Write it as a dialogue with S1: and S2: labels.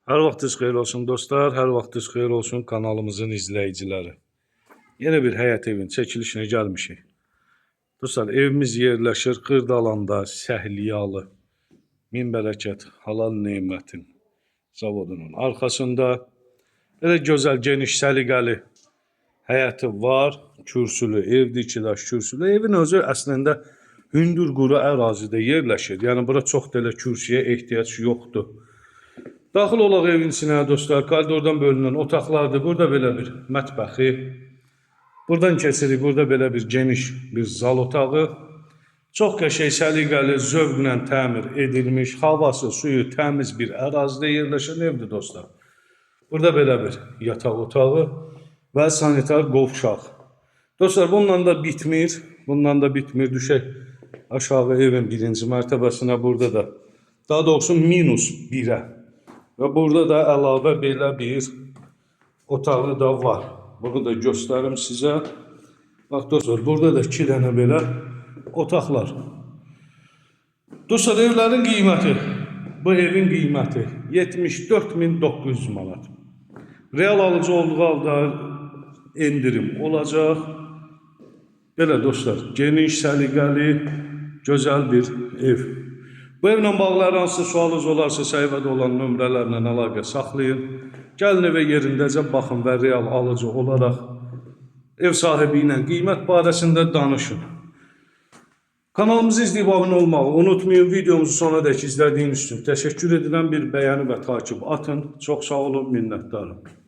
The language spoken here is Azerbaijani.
S1: Hər vaxtınız xeyir olsun dostlar, hər vaxtınız xeyir olsun kanalımızın izləyiciləri. Yeni bir həyət evin çəkilişinə gəlmişik. Dostlar, evimiz yerləşir Xırdalanda, Səhliyalı, Min Bərəkət Halal Nemətin zavodunun arxasında. Belə gözəl, geniş, səliqəli həyəti var. Kürsülü, evdir, 2 daş kürsülü. Evin özü əslində hündür quru ərazidə yerləşir. Yəni bura çox da elə kürsüyə ehtiyac yoxdur. Daxil olaq evin içinə dostlar, koridordan bölünən otaqlardır. Burada belə bir mətbəxi. Buradan keçirik, burada belə bir geniş bir zal otağı. Çox qəşəng, səliqəli, zövqlə təmir edilmiş, havası, suyu təmiz bir ərazidə yerləşən evdir dostlar. Burada belə bir yataq otağı və sanitar qovşaq. Dostlar, bununla da bitmir. Bununla da bitmir. Düşək aşağı evin 1-ci mərtəbəsinə, burada da. Daha doğrusu minus 1-ə. Və burada da əlavə belə bir otağı da var. Bunu da göstərim sizə. Bax dostlar, burada da 2 dənə belə otaqlar. Dostlar, evlərin qiyməti, bu evin qiyməti 74.900 manat. Real alıcı olduğu halda endirim olacaq. Belə dostlar, geniş, səliqəli, gözəl bir ev. Bu evlə bağlı hər hansı sualınız olarsa səhifədə olan nömrələrlə əlaqə saxlayın. Gəlin evə yerindəcə baxın və real alıcı olaraq ev sahibi ilə qiymət barəsində danışın. Kanalımızı izləyib abunə olmağı unutmayın. Videomuzu sona dək izlədiyiniz üçün təşəkkür edirəm. Bir bəyəni və takip atın. Çox sağ olun, minnətdarım.